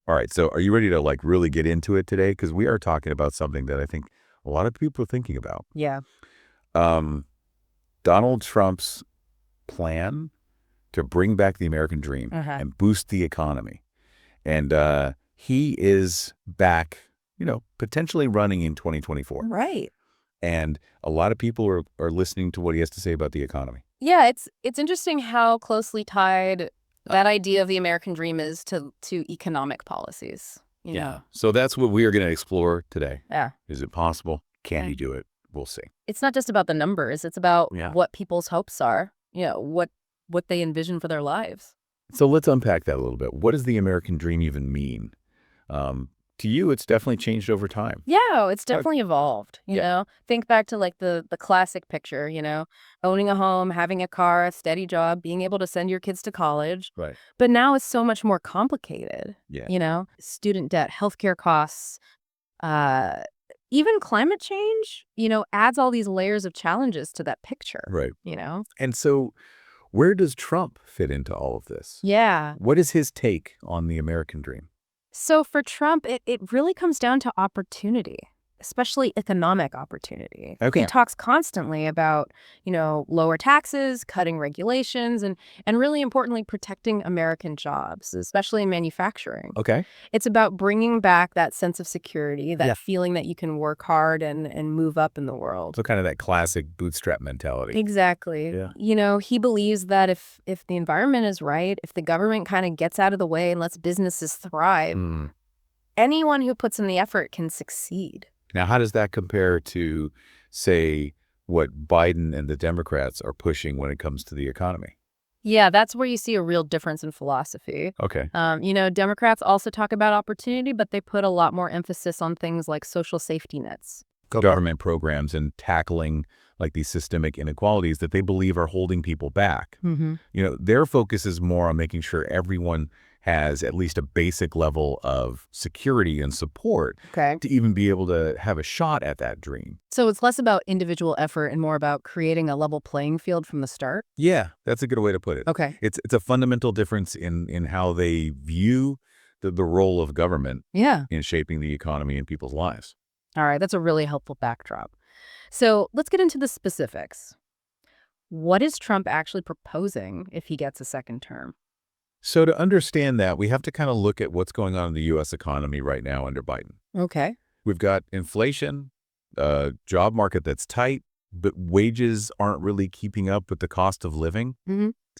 All right, so are you ready to like really get into it today? Because we are talking about something that I think a lot of people are thinking about. Yeah. Um, Donald Trump's plan to bring back the American dream Uh-huh. and boost the economy. And he is back, potentially running in 2024. Right. And a lot of people are listening to what he has to say about the economy. Yeah, it's interesting how closely tied that idea of the American dream is to economic policies. So that's what we are going to explore today. Yeah. Is it possible? Can Okay. he do it? We'll see. It's not just about the numbers, it's about Yeah. what people's hopes are, what they envision for their lives. So let's unpack that a little bit. What does the American dream even mean? To you, it's definitely changed over time. Yeah, it's definitely evolved, Yeah. Think back to like the classic picture, owning a home, having a car, a steady job, being able to send your kids to college. Right. But now it's so much more complicated. Yeah. Student debt, healthcare costs, uh, even climate change, adds all these layers of challenges to that picture. Right. You know? And so where does Trump fit into all of this? Yeah. What is his take on the American dream? So for Trump, it really comes down to opportunity, especially economic opportunity. Okay. He talks constantly about, lower taxes, cutting regulations, and really importantly, protecting American jobs, especially in manufacturing. Okay. It's about bringing back that sense of security, that Yeah. feeling that you can work hard and move up in the world. So kind of that classic bootstrap mentality. Exactly. Yeah. He believes that if the environment is right, if the government kind of gets out of the way and lets businesses thrive, anyone who puts in the effort can succeed. Now, how does that compare to, say, what Biden and the Democrats are pushing when it comes to the economy? Yeah, that's where you see a real difference in philosophy. Okay. Democrats also talk about opportunity, but they put a lot more emphasis on things like social safety nets. Government programs and tackling like these systemic inequalities that they believe are holding people back. Their focus is more on making sure everyone has at least a basic level of security and support to even be able to have a shot at that dream. So it's less about individual effort and more about creating a level playing field from the start? Yeah, that's a good way to put it. Okay. It's a fundamental difference in how they view the role of government in shaping the economy and people's lives. All right, that's a really helpful backdrop. So let's get into the specifics. What is Trump actually proposing if he gets a second term? So to understand that, we have to kind of look at what's going on in the U.S. economy right now under Biden. Okay. We've got inflation, a job market that's tight, but wages aren't really keeping up with the cost of living.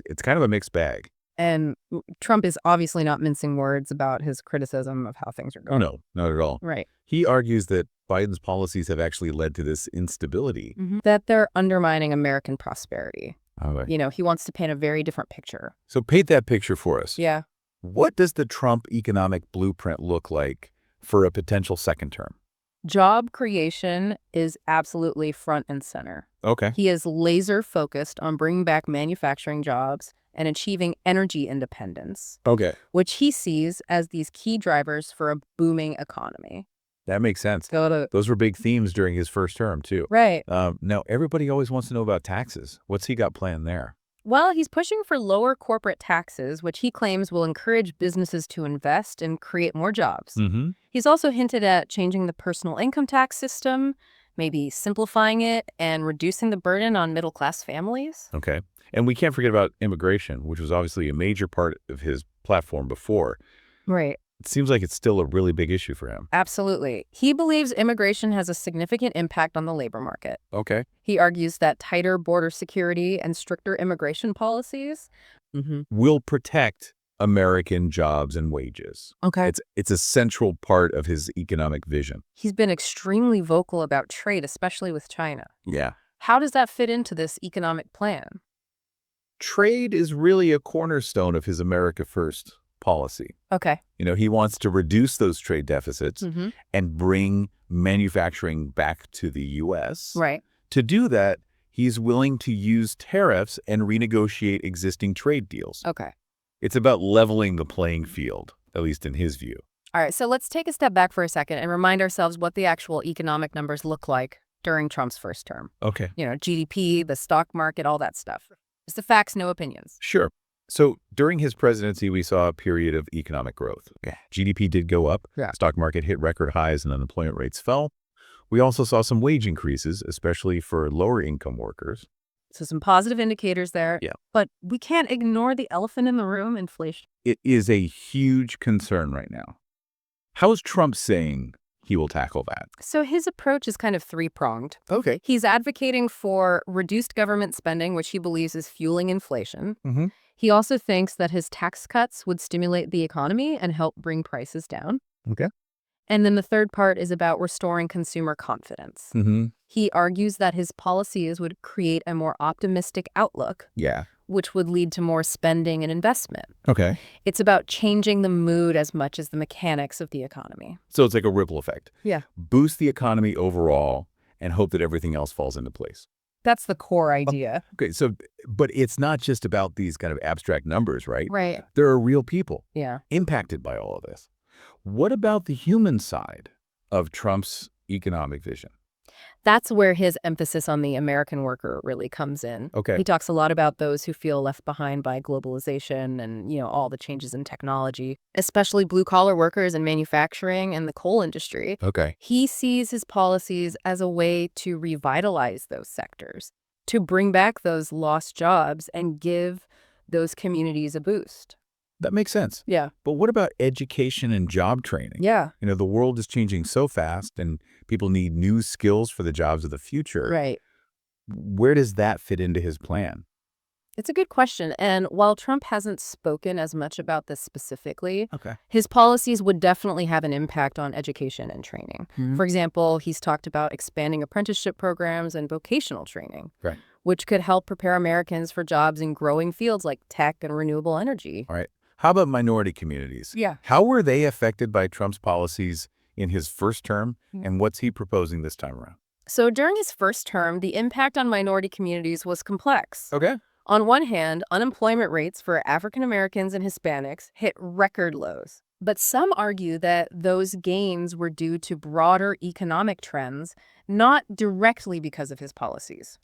It's kind of a mixed bag. And Trump is obviously not mincing words about his criticism of how things are Oh, going. no, not at all. Right. He argues that Biden's policies have actually led to this instability. That they're undermining American prosperity. Okay. He wants to paint a very different picture. So paint that picture for us. Yeah. What does the Trump economic blueprint look like for a potential second term? Job creation is absolutely front and center. Okay. He is laser focused on bringing back manufacturing jobs and achieving energy independence, Okay. which he sees as these key drivers for a booming economy. That makes sense. Those were big themes during his first term, too. Right. Now, everybody always wants to know about taxes. What's he got planned there? Well, he's pushing for lower corporate taxes, which he claims will encourage businesses to invest and create more jobs. He's also hinted at changing the personal income tax system, maybe simplifying it and reducing the burden on middle-class families. Okay. And we can't forget about immigration, which was obviously a major part of his platform before. Right. It seems like it's still a really big issue for him. Absolutely. He believes immigration has a significant impact on the labor market. Okay. He argues that tighter border security and stricter immigration policies Will protect American jobs and wages. Okay. It's a central part of his economic vision. He's been extremely vocal about trade, especially with China. Yeah. How does that fit into this economic plan? Trade is really a cornerstone of his America First policy. Okay. He wants to reduce those trade deficits and bring manufacturing back to the U.S. Right. To do that, he's willing to use tariffs and renegotiate existing trade deals. Okay. It's about leveling the playing field, at least in his view. All right. So let's take a step back for a second and remind ourselves what the actual economic numbers look like during Trump's first term. Okay. GDP, the stock market, all that stuff. It's the facts, no opinions. Sure. So during his presidency, we saw a period of economic growth. Yeah. GDP did go up. Yeah. Stock market hit record highs and unemployment rates fell. We also saw some wage increases, especially for lower income workers. So some positive indicators there. Yeah. But we can't ignore the elephant in the room, inflation. It is a huge concern right now. How is Trump saying he will tackle that? So his approach is kind of three-pronged. Okay. He's advocating for reduced government spending, which he believes is fueling inflation. Mm-hmm. He also thinks that his tax cuts would stimulate the economy and help bring prices down. Okay. And then the third part is about restoring consumer confidence. Mm-hmm. He argues that his policies would create a more optimistic outlook, Yeah. which would lead to more spending and investment. Okay. It's about changing the mood as much as the mechanics of the economy. So it's like a ripple effect. Yeah. Boost the economy overall and hope that everything else falls into place. That's the core idea. Okay, so, but it's not just about these kind of abstract numbers, right? Right. There are real people Yeah. impacted by all of this. What about the human side of Trump's economic vision? That's where his emphasis on the American worker really comes in. Okay. He talks a lot about those who feel left behind by globalization and, all the changes in technology, especially blue-collar workers in manufacturing and the coal industry. Okay. He sees his policies as a way to revitalize those sectors, to bring back those lost jobs and give those communities a boost. That makes sense. Yeah. But what about education and job training? Yeah. The world is changing so fast and people need new skills for the jobs of the future. Right. Where does that fit into his plan? It's a good question. And while Trump hasn't spoken as much about this specifically, Okay. his policies would definitely have an impact on education and training. Mhm. For example, he's talked about expanding apprenticeship programs and vocational training, Right. which could help prepare Americans for jobs in growing fields like tech and renewable energy. All right. How about minority communities? Yeah. How were they affected by Trump's policies in his first term, Mm. and what's he proposing this time around? So during his first term, the impact on minority communities was complex. Okay. On one hand, unemployment rates for African Americans and Hispanics hit record lows. But some argue that those gains were due to broader economic trends, not directly because of his policies.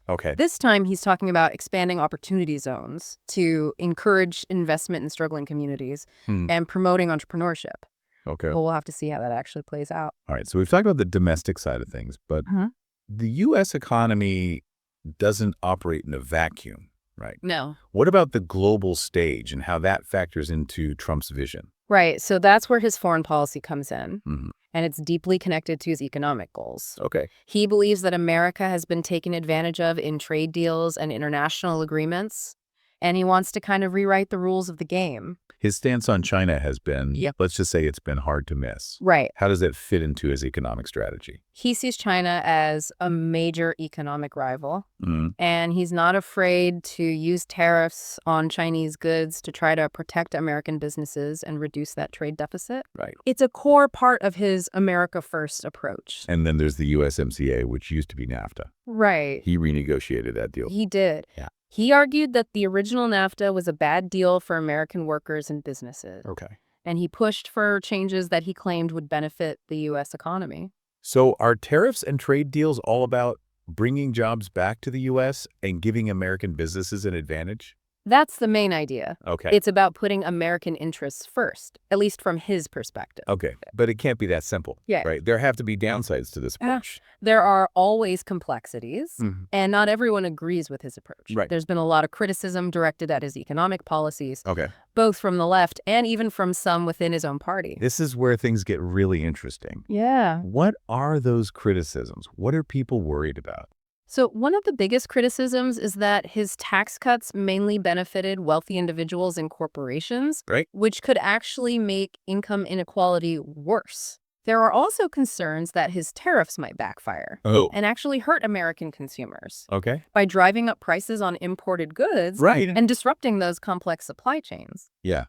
Okay. This time, he's talking about expanding opportunity zones to encourage investment in struggling communities and promoting entrepreneurship. Okay. But we'll have to see how that actually plays out. All right. So we've talked about the domestic side of things, but the U.S. economy doesn't operate in a vacuum, right? No. What about the global stage and how that factors into Trump's vision? Right. So that's where his foreign policy comes in. Mm-hmm. And it's deeply connected to his economic goals. Okay. He believes that America has been taken advantage of in trade deals and international agreements, and he wants to kind of rewrite the rules of the game. His stance on China has been, Yep. let's just say it's been hard to miss. Right. How does it fit into his economic strategy? He sees China as a major economic rival, Mm. and he's not afraid to use tariffs on Chinese goods to try to protect American businesses and reduce that trade deficit. Right. It's a core part of his America First approach. And then there's the USMCA, which used to be NAFTA. Right. He renegotiated that deal. He did. Yeah. He argued that the original NAFTA was a bad deal for American workers and businesses, Okay. and he pushed for changes that he claimed would benefit the U.S. economy. So are tariffs and trade deals all about bringing jobs back to the U.S. and giving American businesses an advantage? That's the main idea. Okay. It's about putting American interests first, at least from his perspective. Okay. But it can't be that simple. Yeah. Right? There have to be downsides to this approach. There are always complexities, Mhm. and not everyone agrees with his approach. Right. There's been a lot of criticism directed at his economic policies, Okay. both from the left and even from some within his own party. This is where things get really interesting. Yeah. What are those criticisms? What are people worried about? So one of the biggest criticisms is that his tax cuts mainly benefited wealthy individuals and corporations, Right. which could actually make income inequality worse. There are also concerns that his tariffs might backfire Oh. and actually hurt American consumers Okay. by driving up prices on imported goods Right. and disrupting those complex supply chains. Yeah.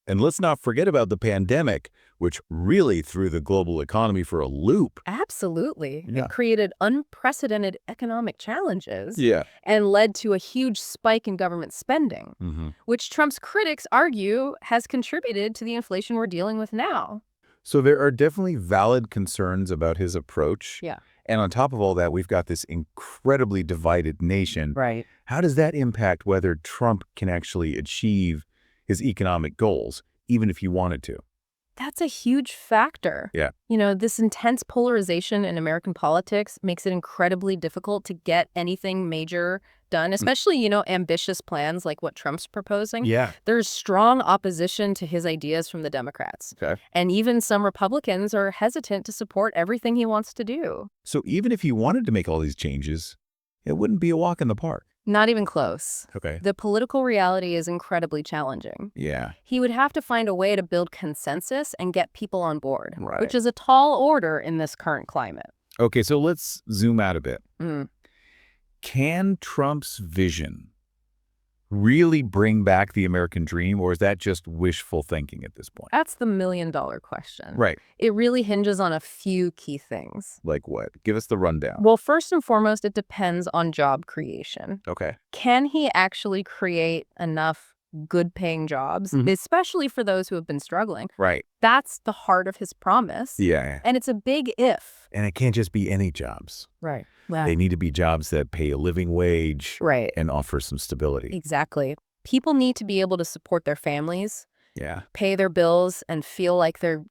And let's not forget about the pandemic, which really threw the global economy for a loop. Absolutely. Yeah. It created unprecedented economic challenges Yeah. and led to a huge spike in government spending, Mm-hmm. which Trump's critics argue has contributed to the inflation we're dealing with now. So there are definitely valid concerns about his approach. Yeah. And on top of all that, we've got this incredibly divided nation. Right. How does that impact whether Trump can actually achieve his economic goals, even if he wanted to? That's a huge factor. Yeah. This intense polarization in American politics makes it incredibly difficult to get anything major done, especially, ambitious plans like what Trump's proposing. Yeah. There's strong opposition to his ideas from the Democrats. Okay. And even some Republicans are hesitant to support everything he wants to do. So even if he wanted to make all these changes, it wouldn't be a walk in the park. Not even close. Okay. The political reality is incredibly challenging. Yeah. He would have to find a way to build consensus and get people on board, Right. which is a tall order in this current climate. Okay, so let's zoom out a bit. Mm. Can Trump's vision really bring back the American dream, or is that just wishful thinking at this point? That's the million-dollar question. Right. It really hinges on a few key things. Like what? Give us the rundown. Well, first and foremost, it depends on job creation. Okay. Can he actually create enough good-paying jobs, especially for those who have been struggling? Right. That's the heart of his promise. Yeah. And it's a big if. And it can't just be any jobs. Right. They need to be jobs that pay a living wage Right. and offer some stability. Exactly. People need to be able to support their families, Yeah. pay their bills, and feel like they're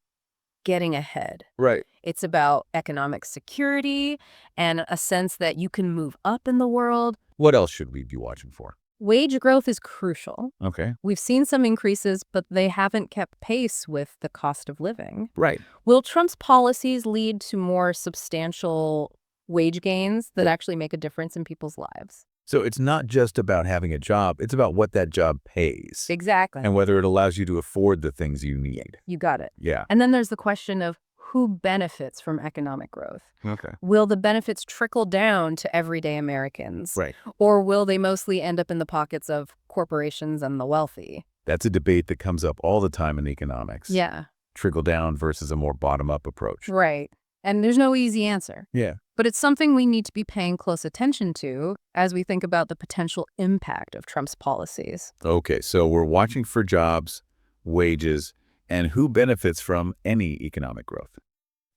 getting ahead. Right. It's about economic security and a sense that you can move up in the world. What else should we be watching for? Wage growth is crucial. Okay. We've seen some increases, but they haven't kept pace with the cost of living. Right. Will Trump's policies lead to more substantial wage gains that actually make a difference in people's lives? So it's not just about having a job. It's about what that job pays. Exactly. And whether it allows you to afford the things you need. You got it. Yeah. And then there's the question of who benefits from economic growth. Okay. Will the benefits trickle down to everyday Americans? Right. Or will they mostly end up in the pockets of corporations and the wealthy? That's a debate that comes up all the time in economics. Yeah. Trickle down versus a more bottom-up approach. Right. And there's no easy answer. Yeah. But it's something we need to be paying close attention to as we think about the potential impact of Trump's policies. Okay, so we're watching for jobs, wages, and who benefits from any economic growth.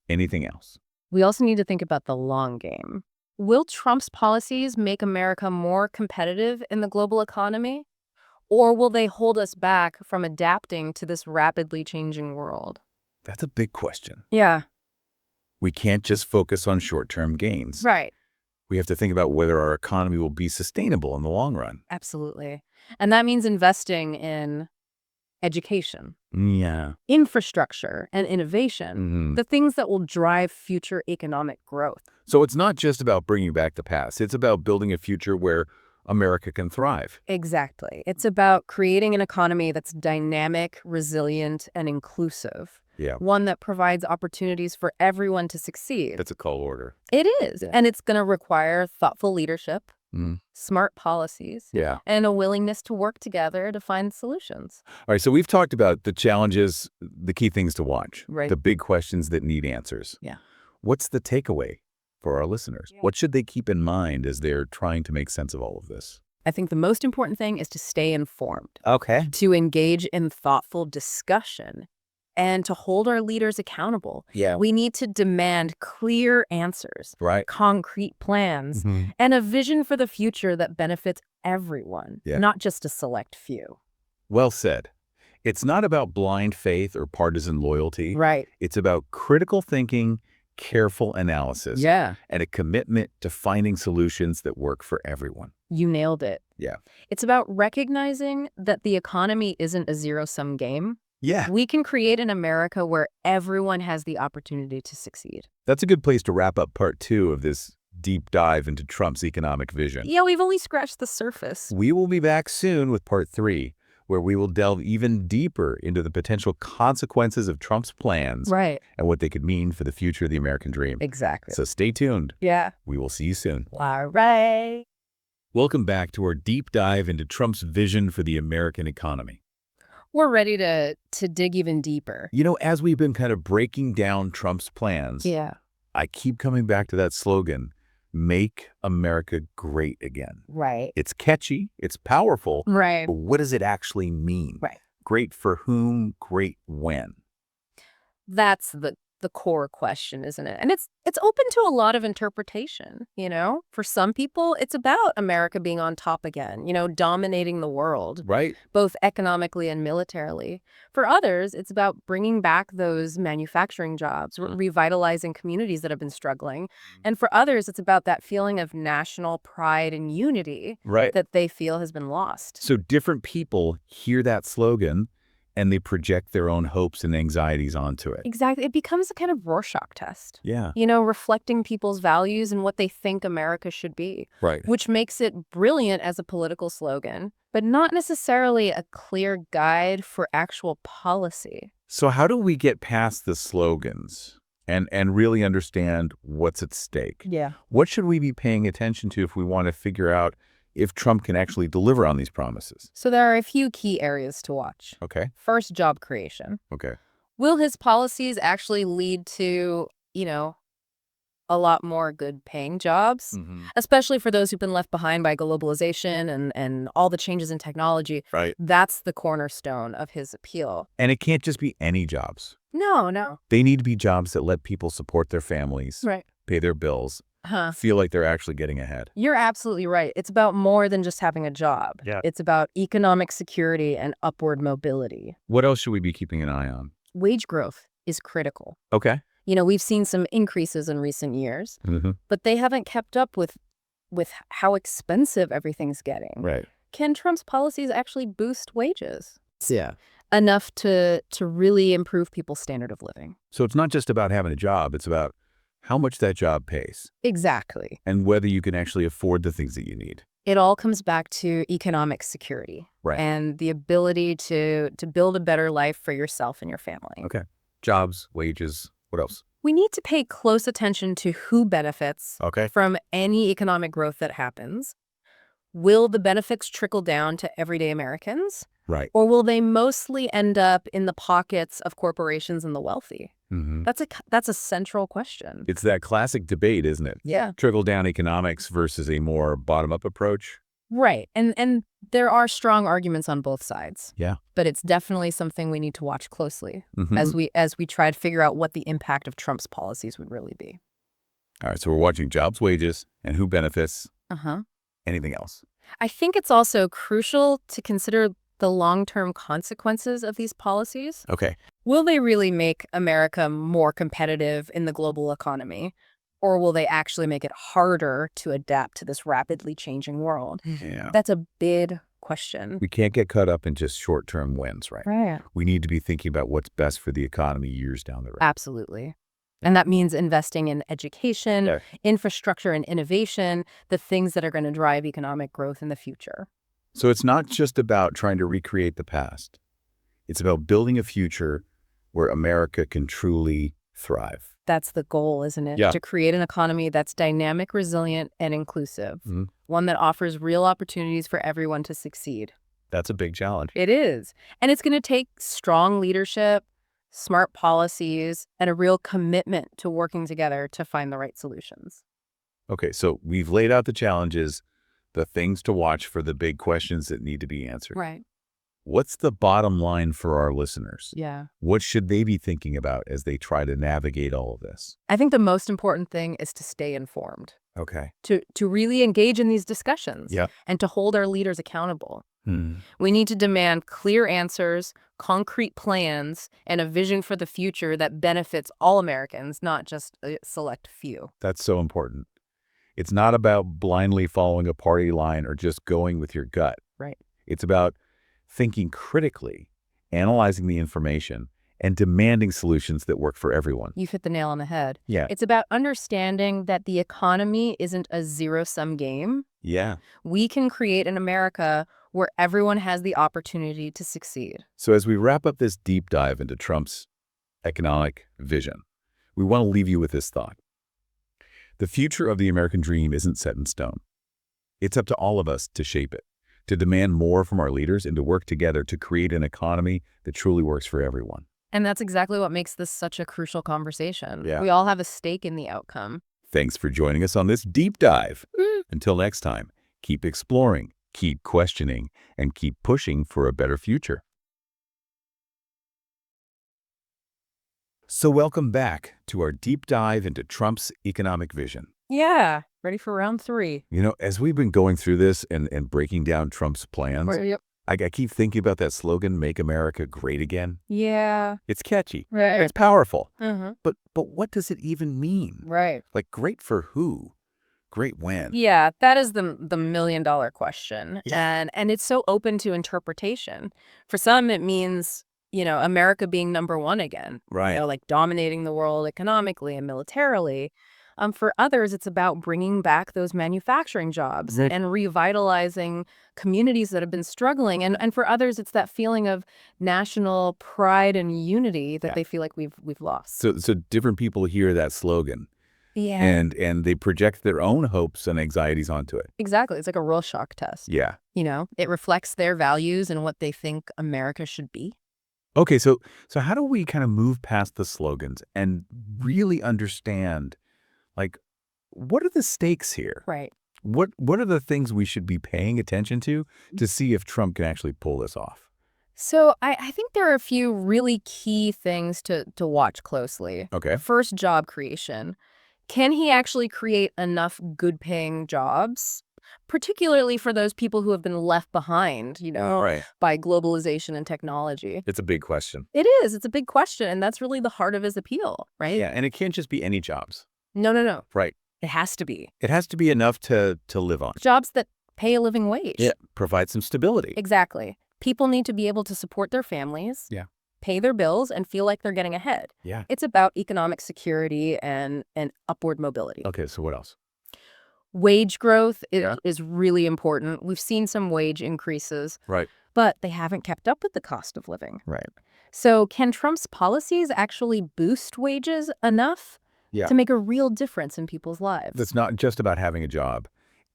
Anything else? We also need to think about the long game. Will Trump's policies make America more competitive in the global economy? Or will they hold us back from adapting to this rapidly changing world? That's a big question. Yeah. We can't just focus on short-term gains. Right. We have to think about whether our economy will be sustainable in the long run. Absolutely. And that means investing in education, Yeah. infrastructure, and innovation, the things that will drive future economic growth. So it's not just about bringing back the past. It's about building a future where America can thrive. Exactly. It's about creating an economy that's dynamic, resilient, and inclusive. Yeah. One that provides opportunities for everyone to succeed. That's a tall order. It is. Yeah. And it's going to require thoughtful leadership, Mm. smart policies, Yeah. and a willingness to work together to find solutions. All right, so we've talked about the challenges, the key things to watch, Right. the big questions that need answers. Yeah. What's the takeaway for our listeners? Yeah. What should they keep in mind as they're trying to make sense of all of this? I think the most important thing is to stay informed, Okay. to engage in thoughtful discussion, and to hold our leaders accountable. Yeah. We need to demand clear answers, Right. concrete plans, Mhm. and a vision for the future that benefits everyone, Yeah. not just a select few. Well said. It's not about blind faith or partisan loyalty. Right. It's about critical thinking, careful analysis, Yeah. and a commitment to finding solutions that work for everyone. You nailed it. Yeah. It's about recognizing that the economy isn't a zero-sum game. Yeah. We can create an America where everyone has the opportunity to succeed. That's a good place to wrap up part 2 of this deep dive into Trump's economic vision. Yeah, we've only scratched the surface. We will be back soon with part 3, where we will delve even deeper into the potential consequences of Trump's plans Right. and what they could mean for the future of the American dream. Exactly. So stay tuned. Yeah. We will see you soon. All right. Welcome back to our deep dive into Trump's vision for the American economy. We're ready to dig even deeper. You know, as we've been kind of breaking down Trump's plans, Yeah. I keep coming back to that slogan, "Make America Great Again." Right. It's catchy, it's powerful, Right. but what does it actually mean? Right. Great for whom? Great when? That's the core question, isn't it? And it's open to a lot of interpretation, you know? For some people, it's about America being on top again, you know, dominating the world, Right. both economically and militarily. For others, it's about bringing back those manufacturing jobs, revitalizing communities that have been struggling. And for others, it's about that feeling of national pride and unity Right. that they feel has been lost. So different people hear that slogan and they project their own hopes and anxieties onto it. Exactly. It becomes a kind of Rorschach test, Yeah. you know, reflecting people's values and what they think America should be, Right. which makes it brilliant as a political slogan, but not necessarily a clear guide for actual policy. So how do we get past the slogans and really understand what's at stake? Yeah. What should we be paying attention to if we want to figure out if Trump can actually deliver on these promises? So there are a few key areas to watch. Okay. First, job creation. Okay. Will his policies actually lead to, you know, a lot more good paying jobs, especially for those who've been left behind by globalization and all the changes in technology? Right. That's the cornerstone of his appeal. And it can't just be any jobs. No. They need to be jobs that let people support their families, Right. pay their bills, Huh. feel like they're actually getting ahead. You're absolutely right. It's about more than just having a job. Yeah. It's about economic security and upward mobility. What else should we be keeping an eye on? Wage growth is critical. Okay. You know, we've seen some increases in recent years, but they haven't kept up with how expensive everything's getting. Right. Can Trump's policies actually boost wages Yeah. enough to really improve people's standard of living? So it's not just about having a job. It's about how much that job pays Exactly. and whether you can actually afford the things that you need. It all comes back to economic security and the ability to build a better life for yourself and your family. Okay. Jobs, wages, what else? We need to pay close attention to who benefits Okay. from any economic growth that happens. Will the benefits trickle down to everyday Americans? Right. Or will they mostly end up in the pockets of corporations and the wealthy? That's a central question. It's that classic debate, isn't it? Yeah. Trickle-down economics versus a more bottom-up approach. Right. And there are strong arguments on both sides. Yeah. But it's definitely something we need to watch closely as we try to figure out what the impact of Trump's policies would really be. All right, so we're watching jobs, wages, and who benefits. Anything else? I think it's also crucial to consider the long-term consequences of these policies. Okay. Will they really make America more competitive in the global economy? Or will they actually make it harder to adapt to this rapidly changing world? Yeah. That's a big question. We can't get caught up in just short-term wins, right? Right. We need to be thinking about what's best for the economy years down the road. Absolutely. And that means investing in education, infrastructure, and innovation, the things that are going to drive economic growth in the future. So it's not just about trying to recreate the past. It's about building a future where America can truly thrive. That's the goal, isn't it? Yeah. To create an economy that's dynamic, resilient, and inclusive. One that offers real opportunities for everyone to succeed. That's a big challenge. It is. And it's going to take strong leadership, smart policies, and a real commitment to working together to find the right solutions. Okay, so we've laid out the challenges, the things to watch for the big questions that need to be answered. Right. What's the bottom line for our listeners? Yeah. What should they be thinking about as they try to navigate all of this? I think the most important thing is to stay informed, Okay. to really engage in these discussions, Yeah. and to hold our leaders accountable. We need to demand clear answers, concrete plans, and a vision for the future that benefits all Americans, not just a select few. That's so important. It's not about blindly following a party line or just going with your gut. Right. It's about thinking critically, analyzing the information, and demanding solutions that work for everyone. You've hit the nail on the head. Yeah. It's about understanding that the economy isn't a zero-sum game. Yeah. We can create an America where everyone has the opportunity to succeed. So as we wrap up this deep dive into Trump's economic vision, we want to leave you with this thought. The future of the American dream isn't set in stone. It's up to all of us to shape it, to demand more from our leaders, and to work together to create an economy that truly works for everyone. And that's exactly what makes this such a crucial conversation. Yeah. We all have a stake in the outcome. Thanks for joining us on this deep dive. Until next time, keep exploring, keep questioning, and keep pushing for a better future. So welcome back to our deep dive into Trump's economic vision. Yeah. Ready for round 3. As we've been going through this and breaking down Trump's plans, Yep. I keep thinking about that slogan, "Make America Great Again." Yeah. It's catchy. Right. It's powerful. Uh-huh. But what does it even mean? Right. Like, great for who? Great when? Yeah, that is the million-dollar question. Yeah. And it's so open to interpretation. For some, it means, America being number one again, Right. like dominating the world economically and militarily. For others, it's about bringing back those manufacturing jobs Right. and revitalizing communities that have been struggling. And for others, it's that feeling of national pride and unity that Yeah. they feel like we've lost. So different people hear that slogan Yeah, and they project their own hopes and anxieties onto it. exactly. It's like a real shock test. Yeah. It reflects their values and what they think America should be. Okay, so how do we kind of move past the slogans and really understand, like, what are the stakes here? Right. What are the things we should be paying attention to see if Trump can actually pull this off? So I think there are a few really key things to watch closely. Okay. First, job creation. Can he actually create enough good-paying jobs, particularly for those people who have been left behind, Right. by globalization and technology? It's a big question. It is. It's a big question, and that's really the heart of his appeal, right? Yeah, and it can't just be any jobs. No, no, no. Right. It has to be. It has to be enough to live on. Jobs that pay a living wage. Yeah. Provide some stability. Exactly. People need to be able to support their families, Yeah. pay their bills, and feel like they're getting ahead. Yeah. It's about economic security and upward mobility. Okay, so what else? Wage growth Yeah. is really important. We've seen some wage increases, Right. but they haven't kept up with the cost of living. Right. So can Trump's policies actually boost wages enough Yeah. to make a real difference in people's lives? That's not just about having a job.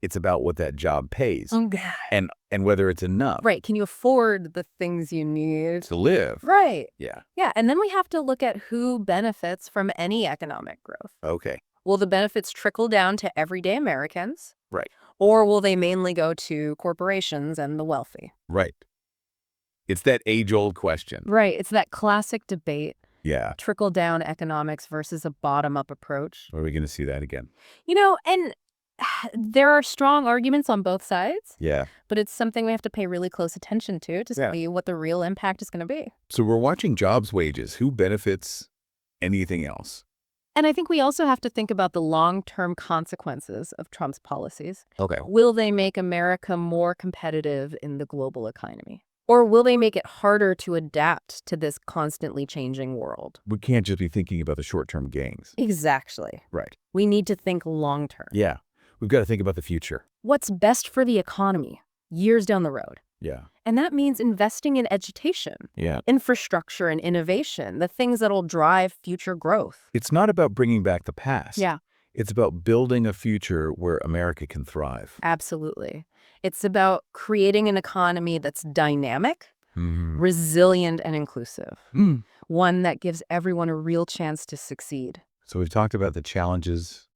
It's about what that job pays Oh, God. and whether it's enough Right. Can you afford the things you need? to live. Right. Yeah. Yeah. And then we have to look at who benefits from any economic growth. Okay. Will the benefits trickle down to everyday Americans? Right. Or will they mainly go to corporations and the wealthy? Right. It's that age-old question. Right. It's that classic debate, Yeah. trickle-down economics versus a bottom-up approach. Are we going to see that again? And there are strong arguments on both sides, Yeah. but it's something we have to pay really close attention to Yeah. see what the real impact is going to be. So we're watching jobs, wages. Who benefits? Anything else? And I think we also have to think about the long-term consequences of Trump's policies. Okay. Will they make America more competitive in the global economy? Or will they make it harder to adapt to this constantly changing world? We can't just be thinking about the short-term gains. Exactly. Right. We need to think long-term. Yeah. We've got to think about the future. What's best for the economy years down the road? Yeah. And that means investing in education, Yeah. infrastructure, and innovation, the things that'll drive future growth. It's not about bringing back the past. Yeah, It's about building a future where America can thrive. absolutely. It's about creating an economy that's dynamic, Mm-hmm. resilient, and inclusive. One that gives everyone a real chance to succeed. So we've talked about the challenges,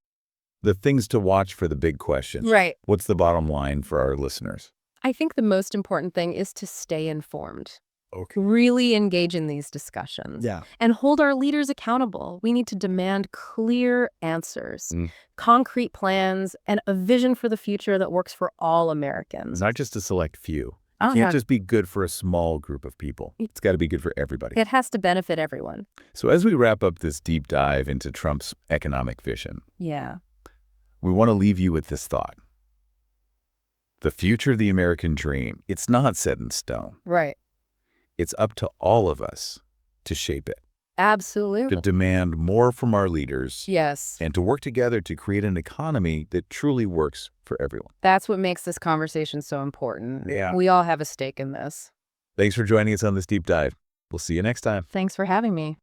the things to watch for the big questions. Right. What's the bottom line for our listeners? I think the most important thing is to stay informed. Okay. Really engage in these discussions. Yeah. And hold our leaders accountable. We need to demand clear answers, Mm. concrete plans, and a vision for the future that works for all Americans. Not just a select few. Oh, It can't yeah. just be good for a small group of people. It's got to be good for everybody. It has to benefit everyone. So as we wrap up this deep dive into Trump's economic vision, Yeah. we want to leave you with this thought. The future of the American dream, it's not set in stone. Right. It's up to all of us to shape it, to Absolutely. demand more from our leaders, Yes. and to work together to create an economy that truly works for everyone. That's what makes this conversation so important. Yeah. We all have a stake in this. Thanks for joining us on this deep dive. We'll see you next time. Thanks for having me.